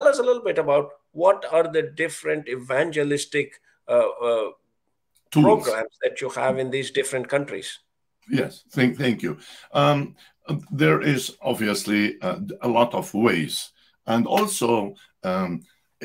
tell us a little bit about what are the different evangelistic Tools. programs that you have in these different countries. Yes, thank you. There is obviously a lot of ways, and also um,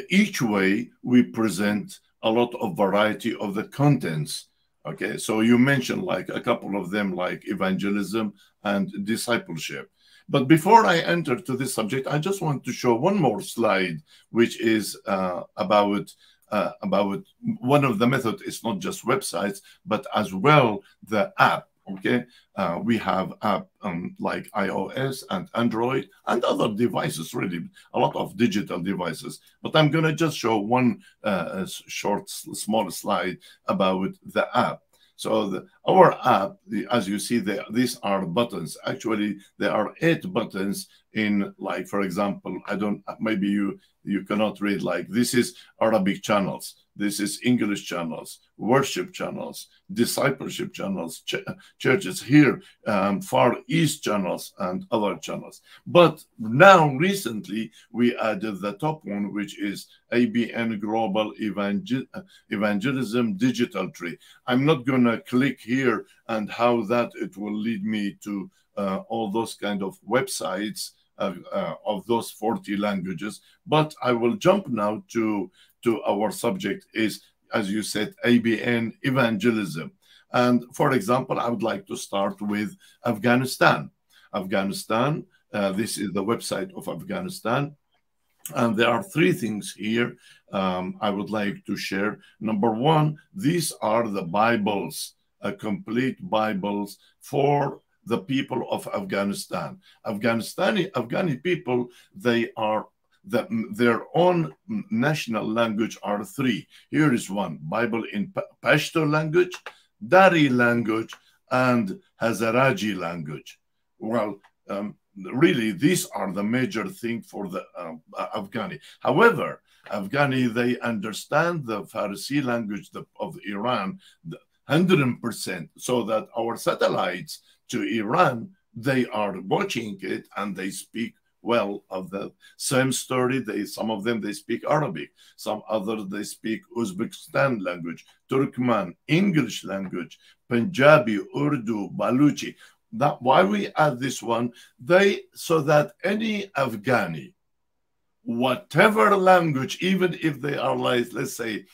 each way we present a lot of variety of the contents. Okay, so you mentioned like a couple of them, like evangelism and discipleship. But before I enter to this subject, I just want to show one more slide, which is about one of the methods. It's not just websites, but as well the app. Okay, we have app like iOS and Android and other devices, really a lot of digital devices. But I'm gonna just show one short, small slide about the app. So our app, as you see, these are buttons. Actually, there are 8 buttons in, like, for example, I don't, maybe you cannot read, like, this is Arabic channels, this is English channels, worship channels, discipleship channels, churches here, Far East channels, and other channels. But now, recently, we added the top one, which is ABN Global Evangelism Digital Tree. I'm not going to click here and how that it will lead me to all those kind of websites of those 40 languages. But I will jump now to our subject is, as you said, ABN evangelism. And for example, I would like to start with Afghanistan. Afghanistan, this is the website of Afghanistan. And there are 3 things here I would like to share. Number one, these are the Bibles, complete Bibles for the people of Afghanistan. Afghani people, they are their own national language are 3. Here is one: Bible in Pashto language, Dari language, and Hazaragi language. Well, really, these are the major thing for the Afghani. However, Afghani, they understand the Farsi language of Iran 100%, so that our satellites to Iran, they are watching it and they speak well of the same story. Some of them, they speak Arabic, some others they speak Uzbekistan language, Turkmen, English language, Punjabi, Urdu, Baluchi. That why we add this one, so that any Afghani, whatever language, even if they are, like, let's say,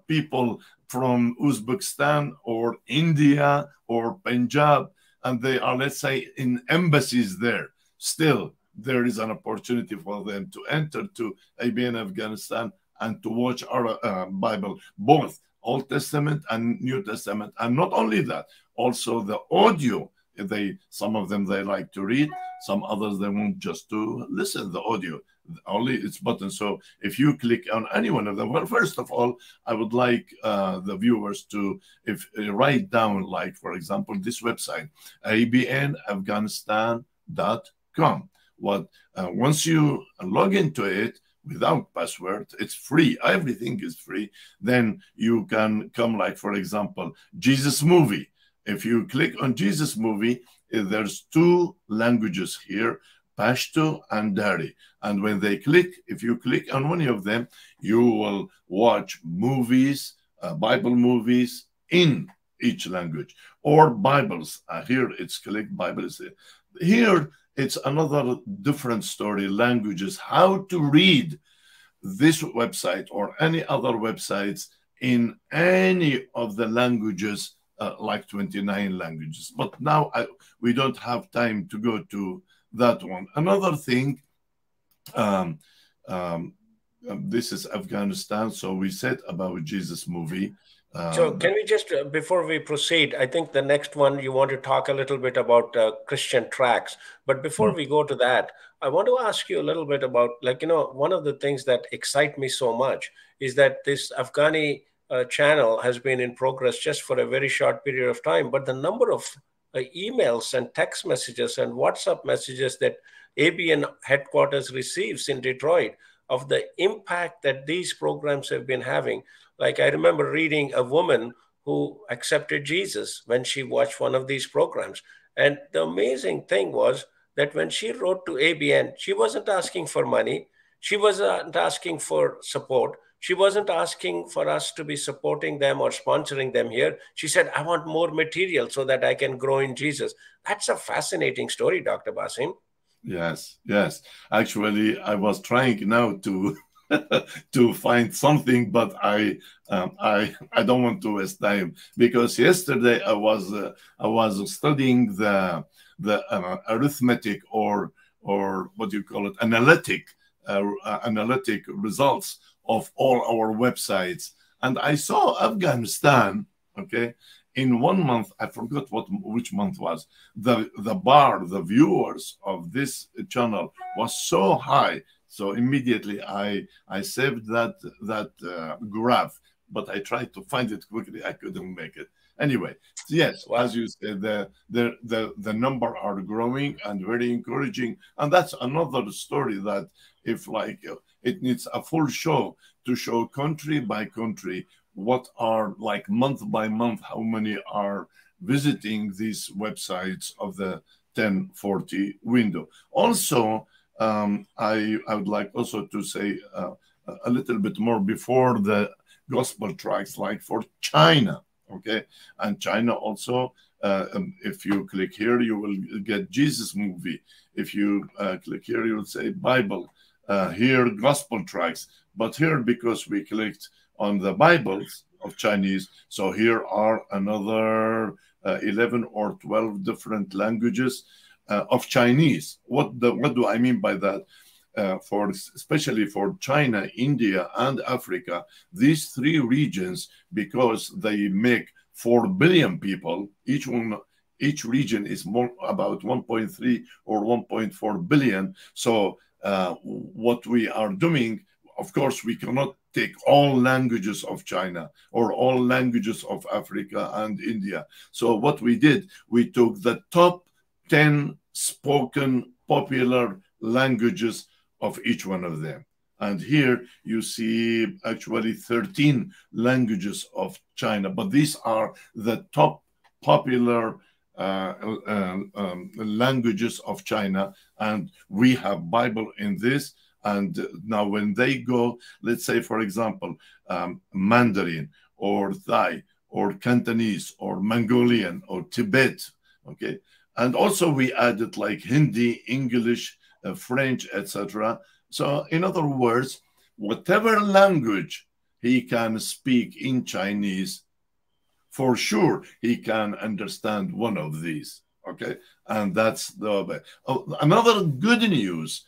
people from Uzbekistan or India or Punjab, and they are, let's say, in embassies there, still there is an opportunity for them to enter to ABN Afghanistan and to watch our Bible, both Old Testament and New Testament. And not only that, also the audio. Some of them, they like to read, some others they want just to listen the audio, only it's button. So if you click on any one of them, well, first of all, I would like the viewers to write down, like, for example, this website, abnafghanistan.com. Once you log into it without password, it's free, everything is free, then you can come, like, for example, Jesus Movie. If you click on Jesus Movie, there's 2 languages here, Pashto and Dari. And when if you click on one of them, you will watch movies, Bible movies in each language, or Bibles. Here it's click Bibles. Here it's another different story, languages, how to read this website or any other websites in any of the languages, like 29 languages. But now we don't have time to go to that one. Another thing, this is Afghanistan. So we said about Jesus Movie. So can we just, before we proceed, I think the next one you want to talk a little bit about Christian tracks. But before we go to that, I want to ask you a little bit about, like, one of the things that excite me so much is that this Afghani channel has been in progress just for a very short period of time. But the number of emails and text messages and WhatsApp messages that ABN headquarters receives in Detroit of the impact that these programs have been having. Like, I remember reading a woman who accepted Jesus when she watched one of these programs. And the amazing thing was that when she wrote to ABN, she wasn't asking for money. She wasn't asking for support. She wasn't asking for us to be supporting them or sponsoring them here. She said, I want more material so that I can grow in Jesus. That's a fascinating story, Dr. Basim. Yes, yes. Actually, I was trying now to to find something, but I don't want to waste time, because yesterday I was studying the arithmetic, or what do you call it, analytic results of all our websites, and I saw Afghanistan. Okay, in 1 month, I forgot which month was, the viewers of this channel was so high. So immediately I saved that graph, but I tried to find it quickly. I couldn't make it. Anyway, yes, Wow. as you said, the number are growing and very encouraging, and that's another story that, if like, it needs a full show to show country by country what are, like, month by month, how many are visiting these websites of the 1040 window. Also, I would like also to say a little bit more before the gospel tracks, like for China. Okay, and China also, if you click here, you will get Jesus movie. If you click here, you will say Bible. Here, gospel tracks. But here, because we clicked on the Bibles of Chinese, so here are another 11 or 12 different languages of Chinese. What do I mean by that? For especially for China, India, and Africa, these three regions, because they make 4 billion people, each region is more about 1.3 or 1.4 billion. So what we are doing, of course, we cannot take all languages of China or all languages of Africa and India. So what we did, we took the top 10 spoken popular languages of each one of them. And here you see actually 13 languages of China, but these are the top popular languages of China, and we have Bible in this. And now when they go, let's say, for example, Mandarin or Thai or Cantonese or Mongolian or Tibet, okay, and also we added like Hindi, English, French, etc. So in other words, whatever language he can speak in Chinese, for sure he can understand one of these. Okay, and that's another good news.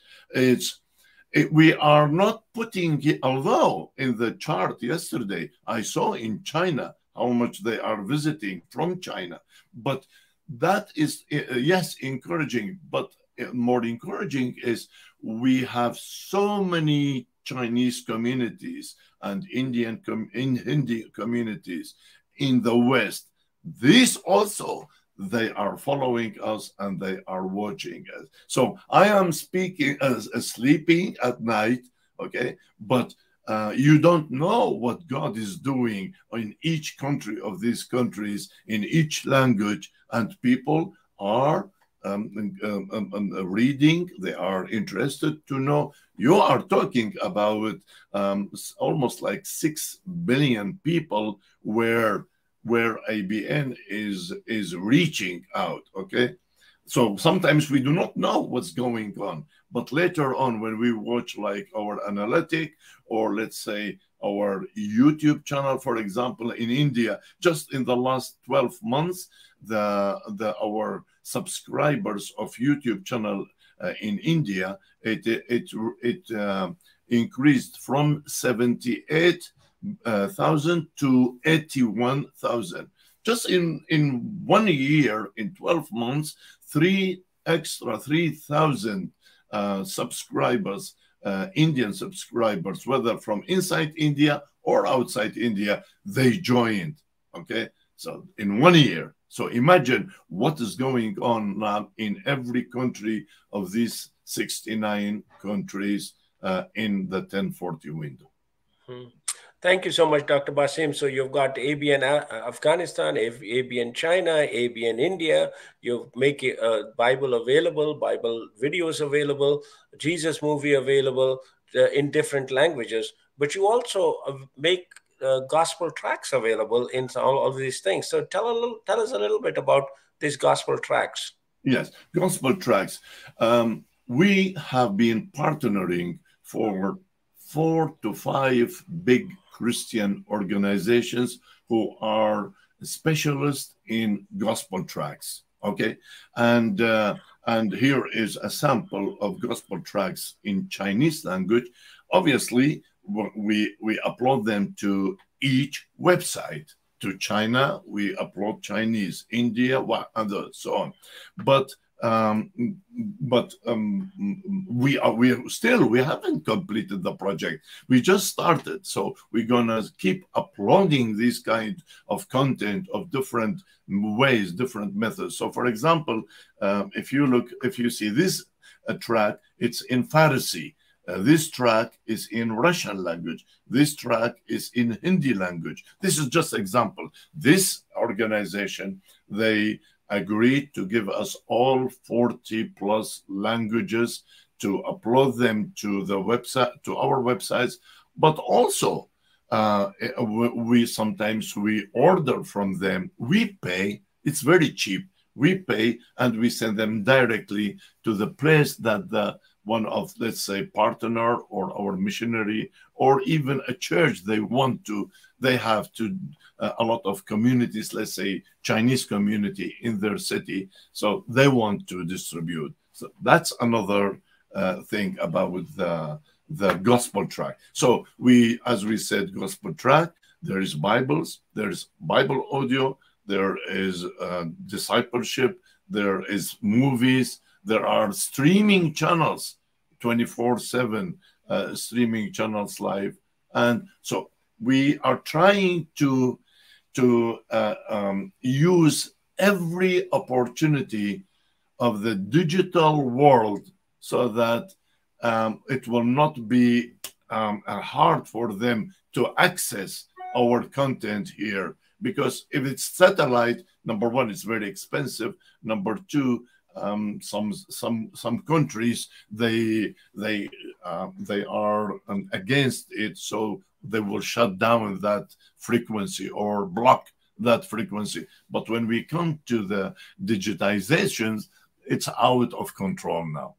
We are not putting it, although in the chart yesterday I saw in China how much they are visiting from China, but that is, yes, encouraging, but more encouraging is we have so many Chinese communities and Hindi communities in the West. These also, they are following us and they are watching us. So I am speaking as sleeping at night, okay, but you don't know what God is doing in each country of these countries, in each language, and people are reading, they are interested to know. You are talking about almost like 6 billion people where ABN is reaching out, okay? So sometimes we do not know what's going on, but later on when we watch like our analytic, or let's say our YouTube channel, for example, in India, just in the last 12 months, our subscribers of YouTube channel in India, it increased from 78,000 to 81,000. Just in 1 year, in 12 months, 3,000 subscribers, Indian subscribers, whether from inside India or outside India, they joined. Okay, so in 1 year. So imagine what is going on now in every country of these 69 countries in the 1040 window. Thank you so much, Dr. Basim. So you've got ABN Afghanistan, ABN China, ABN India. You make Bible available, Bible videos available, Jesus movie available, in different languages, but you also make gospel tracks available in all of these things. So tell us a little bit about these gospel tracks. Yes, gospel tracks. We have been partnering for 4 to 5 big Christian organizations who are specialists in gospel tracks. Okay, and here is a sample of gospel tracks in Chinese language. Obviously, we upload them to each website. To China, we upload Chinese, India, and so on. But um, we haven't completed the project. We just started, so we're gonna keep uploading this kind of content of different ways, different methods. So, for example, if you see this track, it's in Farsi. This track is in Russian language. This track is in Hindi language. This is just example. This organization, they agreed to give us all 40 plus languages to upload them to the website, to our websites, but also we sometimes we order from them. We pay. It's very cheap. We pay and we send them directly to the place that the one of, let's say, partner or our missionary or even a church they have to a lot of communities, let's say Chinese community in their city, so they want to distribute. So that's another thing about the gospel track. So as we said, gospel track, there is Bibles, there's Bible audio, there is discipleship, there is movies, there are streaming channels, 24/7 streaming channels live. And so we are trying to use every opportunity of the digital world so that it will not be hard for them to access our content here. Because if it's satellite, number one, it's very expensive. Number two, some countries they are against it, so they will shut down that frequency or block that frequency. But when we come to the digitizations, it's out of control now.